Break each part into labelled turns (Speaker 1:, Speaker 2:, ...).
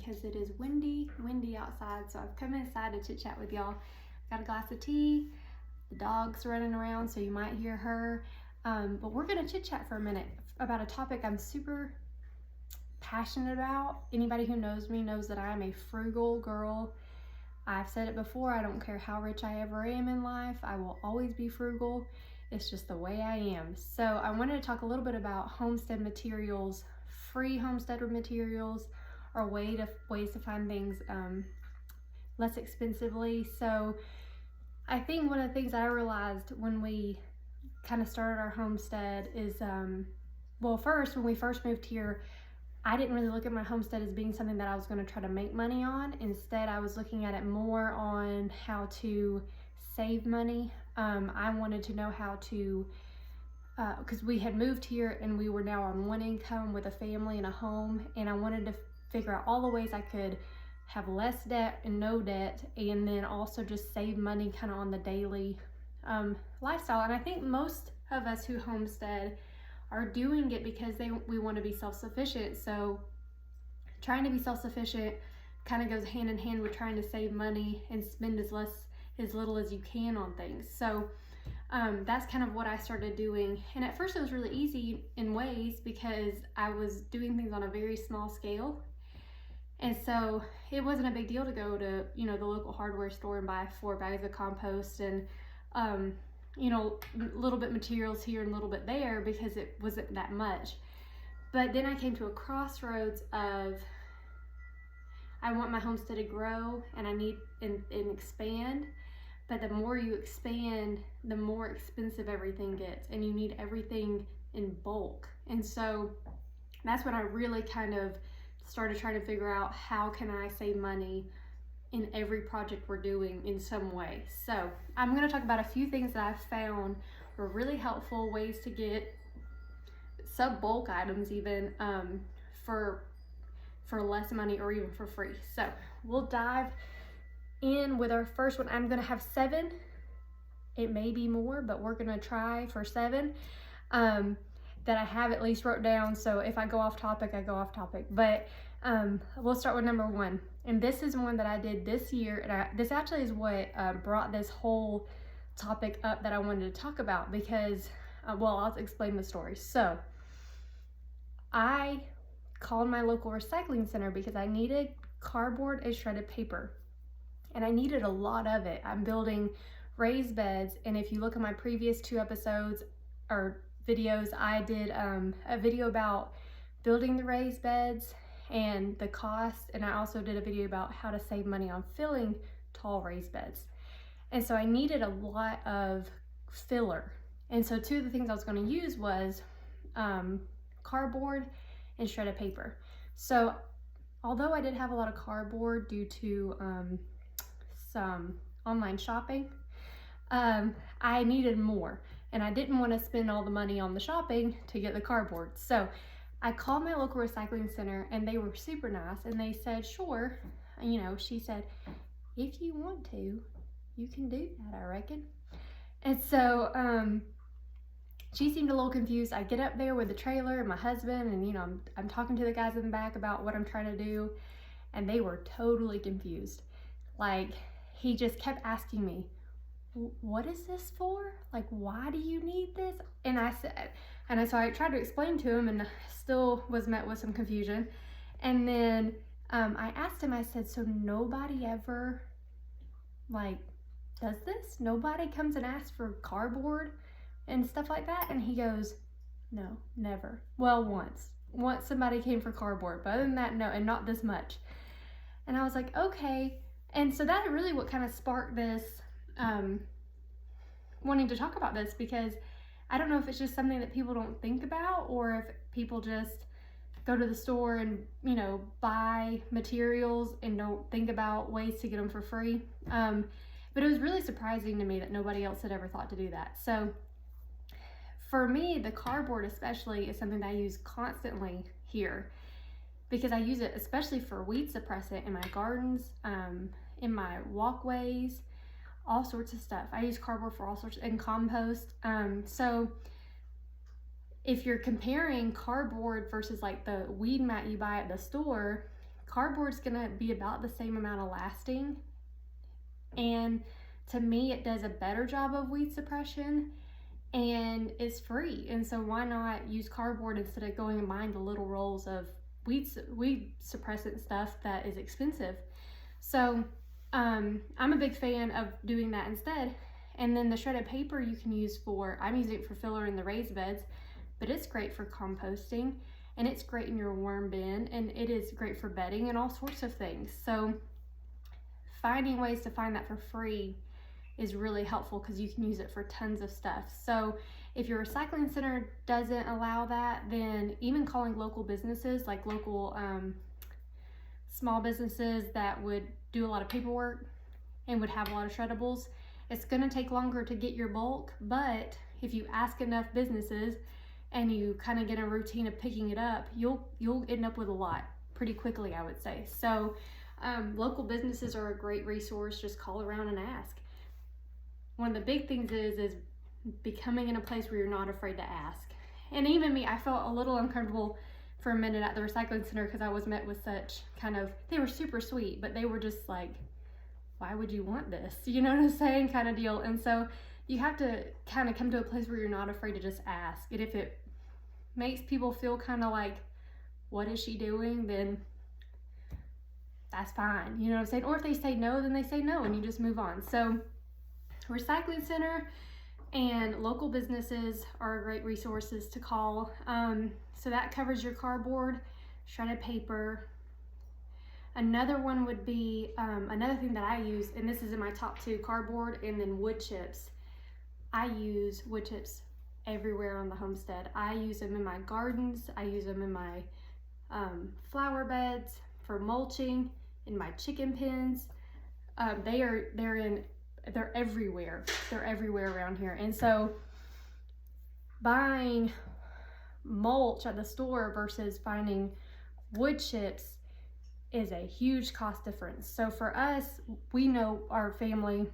Speaker 1: because it is windy outside. So I've come inside to chit chat with y'all. Got a glass of tea, the dog's running around, so you might hear her. But we're gonna chit chat for a minute about a topic I'm super passionate about. Anybody who knows me knows that I am a frugal girl. I've said it before, I don't care how rich I ever am in life, I will always be frugal. It's just the way I am. So I wanted to talk a little bit about homestead materials, free homesteader materials, or ways to find things less expensively. So I think one of the things I realized when we kind of started our homestead is, well, first, when we first moved here, I didn't really look at my homestead as being something that I was going to try to make money on. Instead, I was looking at it more on how to save money. I wanted to know how to, because we had moved here and we were now on one income with a family and a home, and I wanted to figure out all the ways I could have less debt and no debt, and then also just save money kind of on the daily lifestyle. And I think most of us who homestead are doing it because we want to be self-sufficient. So trying to be self-sufficient kind of goes hand in hand with trying to save money and spend as little as you can on things. So that's kind of what I started doing. And at first it was really easy in ways because I was doing things on a very small scale. And so it wasn't a big deal to go to, the local hardware store and buy 4 bags of compost and, a little bit materials here and a little bit there because it wasn't that much. But then I came to a crossroads of, I want my homestead to grow and I need and expand. But the more you expand, the more expensive everything gets, and you need everything in bulk. And so that's when I really kind of started trying to figure out, how can I save money in every project we're doing in some way. So I'm going to talk about a few things that I've found were really helpful ways to get sub-bulk items even for less money or even for free. So we'll dive in with our first one. I'm going to have 7. It may be more, but we're going to try for 7 that I have at least wrote down. So if I go off topic, I go off topic. But we'll start with number 1. And this is one that I did this year. And this actually is what brought this whole topic up that I wanted to talk about because, well, I'll explain the story. So I called my local recycling center because I needed cardboard and shredded paper. And I needed a lot of it. I'm building raised beds. And if you look at my previous 2 episodes or videos, I did a video about building the raised beds and the cost, and I also did a video about how to save money on filling tall raised beds. And so I needed a lot of filler, and so 2 of the things I was going to use was cardboard and shredded paper. So although I did have a lot of cardboard due to some online shopping, I needed more, and I didn't want to spend all the money on the shopping to get the cardboard. So I called my local recycling center and they were super nice, and they said, sure, she said, if you want to, you can do that, I reckon. And so she seemed a little confused. I get up there with the trailer and my husband, and I'm talking to the guys in the back about what I'm trying to do, and they were totally confused. Like, he just kept asking me, what is this for? Like, why do you need this? And so I tried to explain to him and still was met with some confusion. And then I asked him, I said, so nobody ever does this? Nobody comes and asks for cardboard and stuff like that? And he goes, no, never. Well, once somebody came for cardboard, but other than that, no, and not this much. And I was like, okay. And so that really what kind of sparked this wanting to talk about this, because I don't know if it's just something that people don't think about, or if people just go to the store and buy materials and don't think about ways to get them for free. But it was really surprising to me that nobody else had ever thought to do that. So for me, the cardboard especially is something that I use constantly here, because I use it especially for weed suppressant in my gardens, in my walkways, all sorts of stuff. I use cardboard for all sorts, and compost. So if you're comparing cardboard versus like the weed mat you buy at the store, cardboard's gonna be about the same amount of lasting, and to me it does a better job of weed suppression and it's free. And so why not use cardboard instead of going and buying the little rolls of weed suppressant stuff that is expensive? So I'm a big fan of doing that instead. And then the shredded paper you can use for, I'm using it for filler in the raised beds, but it's great for composting, and it's great in your worm bin, and it is great for bedding and all sorts of things. So finding ways to find that for free is really helpful because you can use it for tons of stuff. So if your recycling center doesn't allow that, then even calling local businesses, like local small businesses that would do a lot of paperwork and would have a lot of shreddables, it's going to take longer to get your bulk, but if you ask enough businesses and you kind of get a routine of picking it up, you'll end up with a lot pretty quickly, I would say. So local businesses are a great resource. Just call around and ask. One of the big things is becoming in a place where you're not afraid to ask. And even me, I felt a little uncomfortable for a minute at the recycling center because I was met with such kind of, they were super sweet, but they were just like, why would you want this? You know what I'm saying, kind of deal. And so you have to kind of come to a place where you're not afraid to just ask. And if it makes people feel kind of like, what is she doing? Then that's fine. You know what I'm saying? Or if they say no, then they say no and you just move on. So recycling center and local businesses are great resources to call. So that covers your cardboard, shredded paper. Another one would be, another thing that I use, and this is in my top two, cardboard and then wood chips. I use wood chips everywhere on the homestead. I use them in my gardens. I use them in my flower beds, for mulching, in my chicken pens. They're everywhere. They're everywhere around here. And so buying mulch at the store versus finding wood chips is a huge cost difference. So for us, we know our family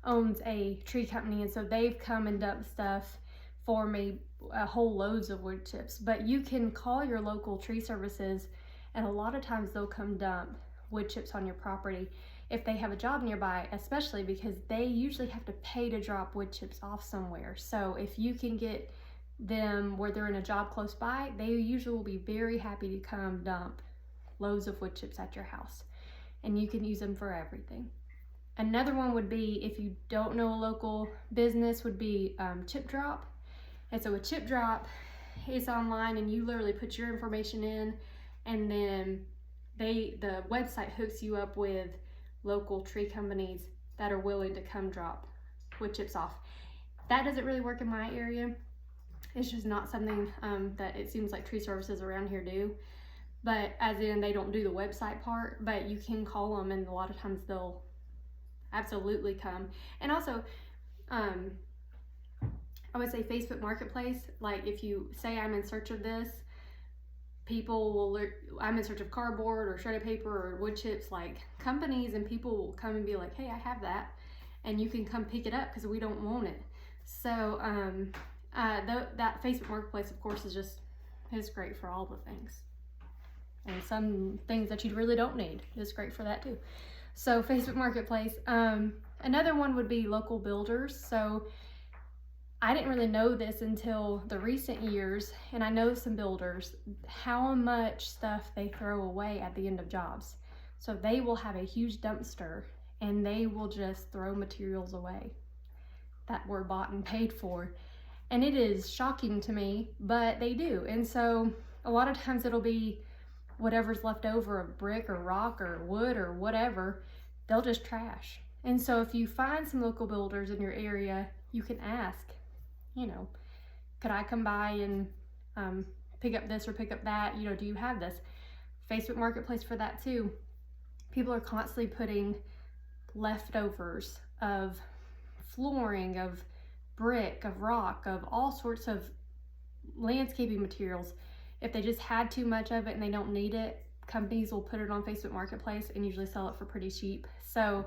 Speaker 1: owns a tree company, and so they've come and dumped stuff for me, whole loads of wood chips. But you can call your local tree services, and a lot of times they'll come dump wood chips on your property if they have a job nearby, especially because they usually have to pay to drop wood chips off somewhere. So if you can get them where they're in a job close by, they usually will be very happy to come dump loads of wood chips at your house, and you can use them for everything. Another one would be, if you don't know a local business, would be chip drop. And so a chip drop is online, and you literally put your information in, and then the website hooks you up with local tree companies that are willing to come drop wood chips off. That doesn't really work in my area. It's just not something that it seems like tree services around here do. But as in, they don't do the website part, but you can call them, and a lot of times they'll absolutely come. And also, I would say Facebook Marketplace, like if you say I'm in search of this, people will, I'm in search of cardboard or shredded paper or wood chips, like companies and people will come and be like, hey, I have that, and you can come pick it up because we don't want it. So that Facebook Marketplace, of course, is great for all the things. And some things that you really don't need is great for that too. So Facebook Marketplace. Another one would be local builders. So I didn't really know this until the recent years, and I know some builders, how much stuff they throw away at the end of jobs. So they will have a huge dumpster, and they will just throw materials away that were bought and paid for. And it is shocking to me, but they do. And so a lot of times it'll be whatever's left over of brick or rock or wood or whatever, they'll just trash. And so if you find some local builders in your area, you can ask, you know, could I come by and pick up this or pick up that? You know, do you have this? Facebook Marketplace for that too. People are constantly putting leftovers of flooring, of brick, of rock, of all sorts of landscaping materials. If they just had too much of it and they don't need it, companies will put it on Facebook Marketplace and usually sell it for pretty cheap. So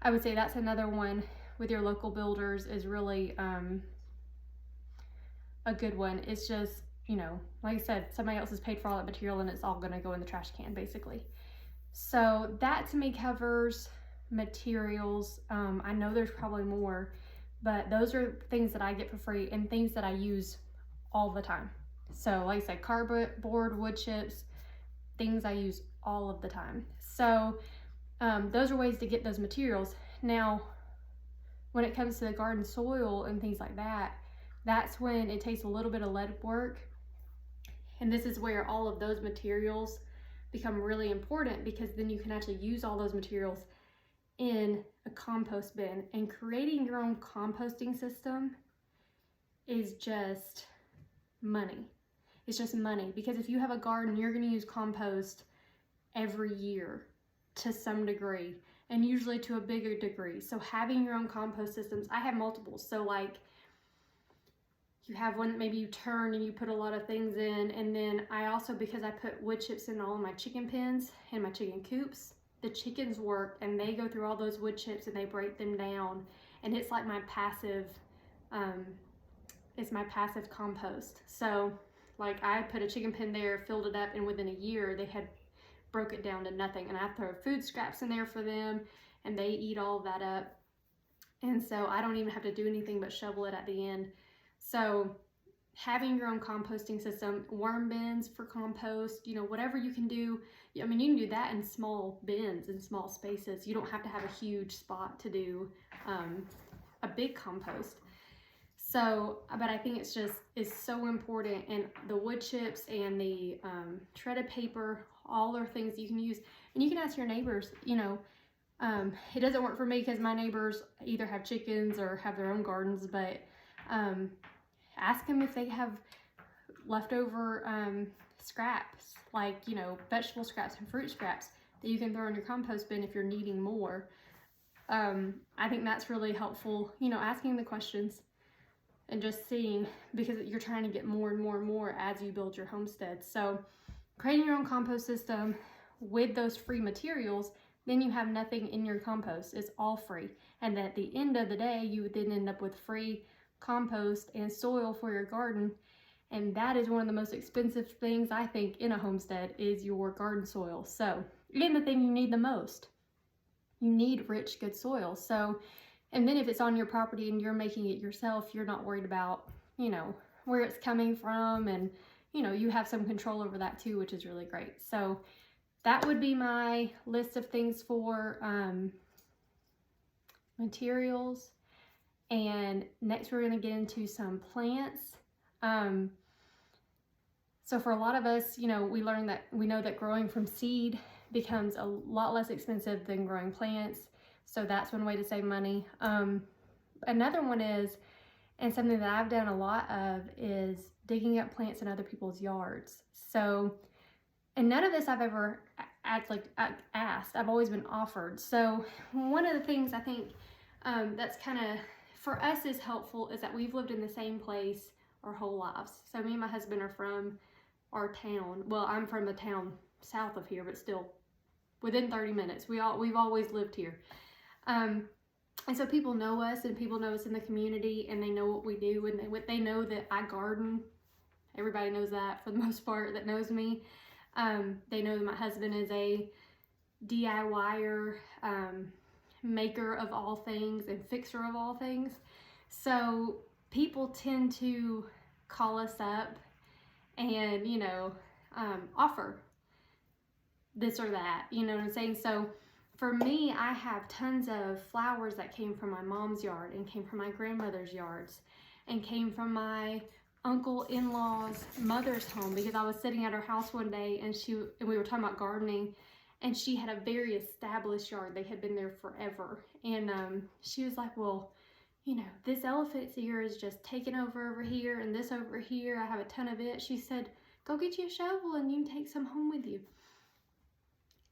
Speaker 1: I would say that's another one with your local builders is really a good one. It's just, you know, like I said, somebody else has paid for all that material and it's all going to go in the trash can basically. So that to me covers materials. I know there's probably more, but those are things that I get for free and things that I use all the time. So like I said, cardboard, wood chips, things I use all of the time. So those are ways to get those materials. Now, when it comes to the garden soil and things like that, that's when it takes a little bit of lead work. And this is where all of those materials become really important, because then you can actually use all those materials in a compost bin. And creating your own composting system is just money. It's just money, because if you have a garden, you're going to use compost every year to some degree, and usually to a bigger degree. So having your own compost systems, I have multiple. So like you have one that maybe you turn and you put a lot of things in, and then I also, because I put wood chips in all of my chicken pens and my chicken coops, the chickens work and they go through all those wood chips and they break them down, and it's like my passive compost. So like I put a chicken pen there, filled it up, and within a year they had broke it down to nothing. And I throw food scraps in there for them and they eat all of that up. And so I don't even have to do anything but shovel it at the end. So having your own composting system, worm bins for compost, you know, whatever you can do. I mean, you can do that in small bins in small spaces. You don't have to have a huge spot to do a big compost. So, but I think it's so important. And the wood chips and the shredded paper, all are things you can use. And you can ask your neighbors, you know, it doesn't work for me because my neighbors either have chickens or have their own gardens, but ask them if they have leftover scraps, like, you know, vegetable scraps and fruit scraps that you can throw in your compost bin if you're needing more. I think that's really helpful, you know, asking the questions and just seeing, because you're trying to get more and more and more as you build your homestead. So creating your own compost system with those free materials, then you have nothing in your compost. It's all free. And at the end of the day, you would then end up with free compost and soil for your garden. And that is one of the most expensive things, I think, in a homestead, is your garden soil. So again, the thing you need the most, you need rich, good soil. So, and then if it's on your property and you're making it yourself, you're not worried about, you know, where it's coming from, and, you know, you have some control over that too, which is really great. So that would be my list of things for materials. And next we're going to get into some plants. So for a lot of us, you know, we know that growing from seed becomes a lot less expensive than growing plants. So that's one way to save money. Another one is, and something that I've done a lot of, is digging up plants in other people's yards. So, and none of this I've ever asked. I've always been offered. So one of the things I think that's kind of, for us, is helpful is that we've lived in the same place our whole lives. So me and my husband are from our town. Well, I'm from a town south of here, but still within 30 minutes. We've always lived here. And so people know us, and people know us in the community, and they know what we do, and they know that I garden. Everybody knows that for the most part that knows me. They know that my husband is a DIYer, maker of all things and fixer of all things. So people tend to call us up and, you know, offer this or that, you know what I'm saying? So for me, I have tons of flowers that came from my mom's yard, and came from my grandmother's yards, and came from my uncle-in-law's mother's home, because I was sitting at her house one day and we were talking about gardening, and she had a very established yard. They had been there forever. And she was like, well, you know, this elephant's ear is just taken over here, and this over here, I have a ton of it. She said, go get you a shovel and you can take some home with you.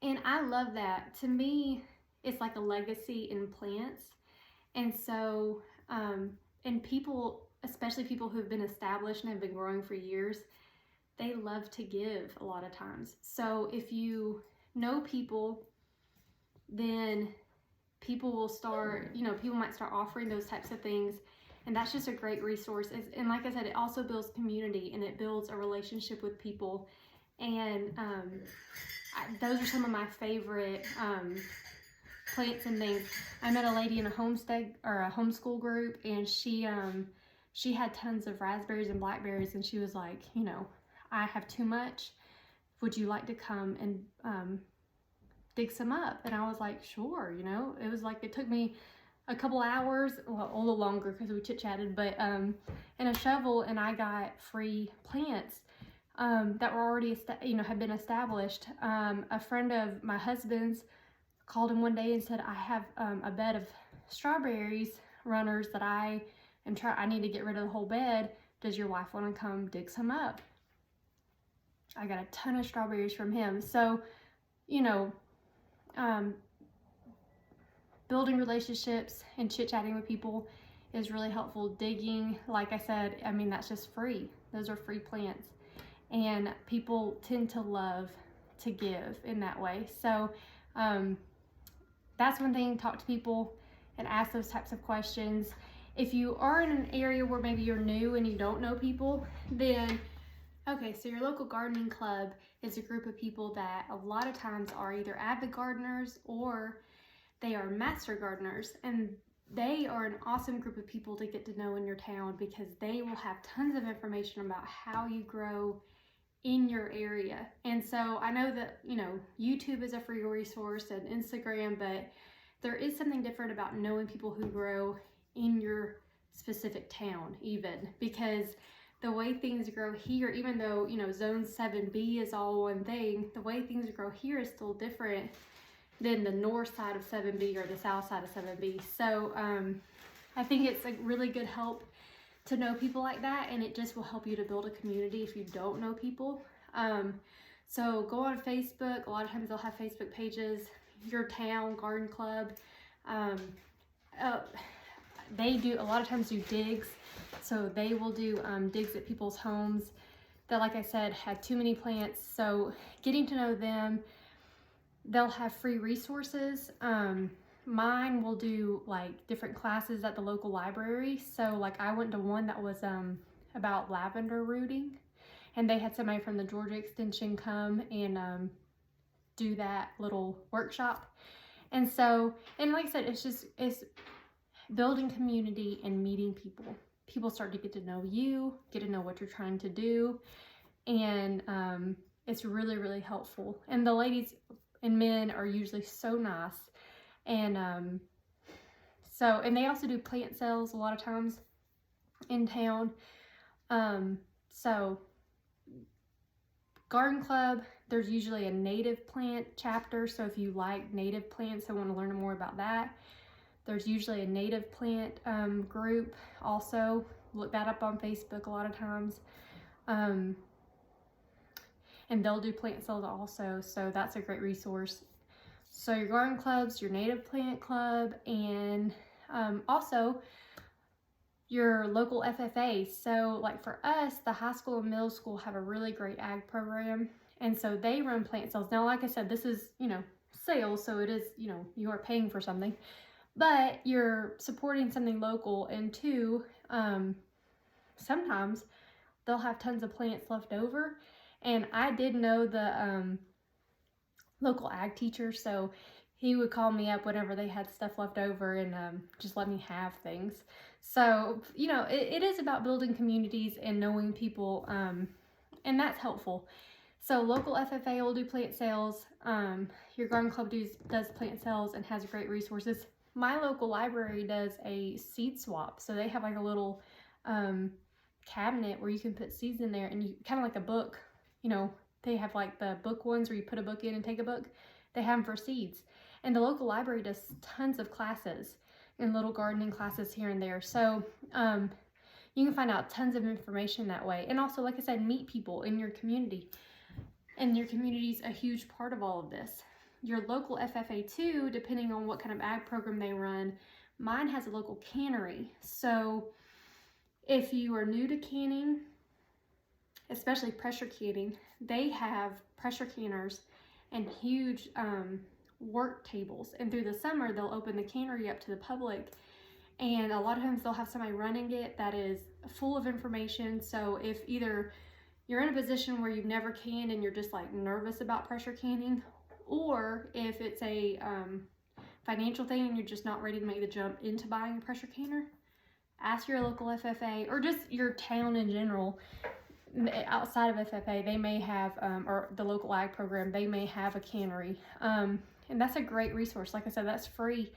Speaker 1: And I love that. To me, it's like a legacy in plants. And so, and people, especially people who've been established and have been growing for years, they love to give a lot of times. So if you know people, then people will start, you know, people might start offering those types of things. And that's just a great resource. And like I said, it also builds community and it builds a relationship with people. And those are some of my favorite plants and things. I met a lady in a homestead or a homeschool group, and she had tons of raspberries and blackberries, and she was like, you know, I have too much. Would you like to come and dig some up? And I was like, sure. You know, it was like, it took me a couple hours, well, a little longer because we chit-chatted, but and a shovel, and I got free plants that were already had been established. A friend of my husband's called him one day and said, I have a bed of strawberries runners that I need to get rid of the whole bed. Does your wife want to come dig some up? I got a ton of strawberries from him. So, you know, building relationships and chit-chatting with people is really helpful. Digging, like I said, I mean, that's just free. Those are free plants. And people tend to love to give in that way. So that's one thing, talk to people and ask those types of questions. If you are in an area where maybe you're new and you don't know people, then okay, so your local gardening club is a group of people that a lot of times are either avid gardeners or they are master gardeners, and they are an awesome group of people to get to know in your town because they will have tons of information about how you grow in your area. And so I know that, you know, YouTube is a free resource and Instagram, but there is something different about knowing people who grow in your specific town, even because the way things grow here, even though, you know, zone 7B is all one thing, the way things grow here is still different than the north side of 7B or the south side of 7B. So I think it's a really good help to know people like that, and it just will help you to build a community if you don't know people. So go on Facebook. A lot of times they'll have Facebook pages, your town garden club. They do, a lot of times do digs. So they will do digs at people's homes that, like I said, had too many plants. So getting to know them, they'll have free resources. Mine will do like different classes at the local library. So like I went to one that was about lavender rooting, and they had somebody from the Georgia Extension come and do that little workshop. And so, and like I said, it's building community and meeting people. People start to get to know you, get to know what you're trying to do, and it's really, really helpful. And the ladies and men are usually so nice. And and they also do plant sales a lot of times in town. So garden club, there's usually a native plant chapter. So if you like native plants and want to learn more about that, there's usually a native plant group also. Look that up on Facebook a lot of times. And they'll do plant sales also. So that's a great resource. So your garden clubs, your native plant club, and also your local FFA. So like for us, the high school and middle school have a really great ag program. And so they run plant sales. Now, like I said, this is, you know, sales. So it is, you know, you are paying for something, but you're supporting something local. And two, sometimes they'll have tons of plants left over. And I did know the local ag teacher, so he would call me up whenever they had stuff left over and just let me have things. So, you know, it is about building communities and knowing people, and that's helpful. So local FFA will do plant sales. Your garden club does plant sales and has great resources. My local library does a seed swap. So they have like a little cabinet where you can put seeds in there, and you kind of like a book, you know, they have like the book ones where you put a book in and take a book. They have them for seeds. And the local library does tons of classes and little gardening classes here and there. So you can find out tons of information that way. And also, like I said, meet people in your community. And your community is a huge part of all of this. Your local FFA too, depending on what kind of ag program they run, mine has a local cannery. So if you are new to canning, especially pressure canning, they have pressure canners and huge work tables. And through the summer, they'll open the cannery up to the public. And a lot of times they'll have somebody running it that is full of information. So if either you're in a position where you've never canned and you're just like nervous about pressure canning, or if it's a financial thing and you're just not ready to make the jump into buying a pressure canner, ask your local FFA or just your town in general. Outside of FFA, they may have, or the local ag program, they may have a cannery. And that's a great resource. Like I said, that's free.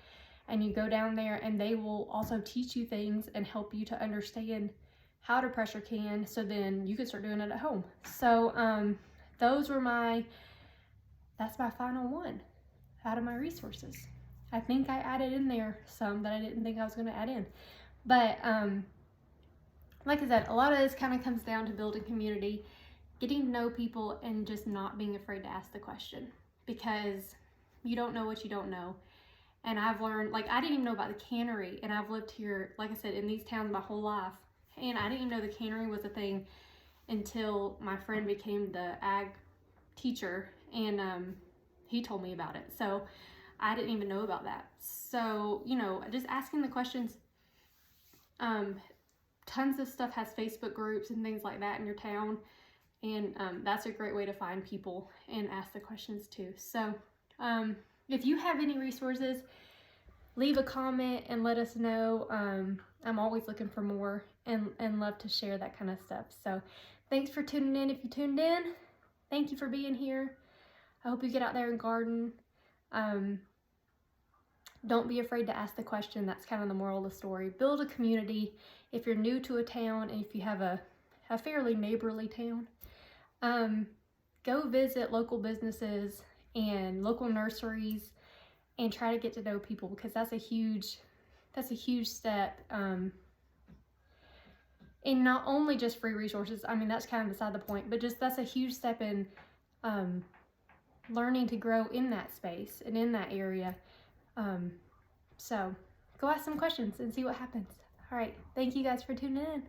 Speaker 1: And you go down there and they will also teach you things and help you to understand how to pressure can, so then you can start doing it at home. So those were that's my final one out of my resources. I think I added in there some that I didn't think I was going to add in. But like I said, a lot of this kind of comes down to building community, getting to know people, and just not being afraid to ask the question, because you don't know what you don't know. And I've learned, like, I didn't even know about the cannery, and I've lived here, like I said, in these towns my whole life, and I didn't even know the cannery was a thing until my friend became the ag teacher, and he told me about it. So I didn't even know about that. So, you know, just asking the questions. Tons of stuff has Facebook groups and things like that in your town, and that's a great way to find people and ask the questions too. So if you have any resources, leave a comment and let us know. I'm always looking for more and love to share that kind of stuff. So thanks for tuning in. If you tuned in, thank you for being here. I hope you get out there and garden. Don't be afraid to ask the question. That's kind of the moral of the story. Build a community. If you're new to a town, and if you have a fairly neighborly town, go visit local businesses and local nurseries and try to get to know people, because that's a huge step in not only just free resources. I mean, that's kind of beside the point, but just that's a huge step in learning to grow in that space and in that area. So go ask some questions and see what happens. All right. Thank you guys for tuning in.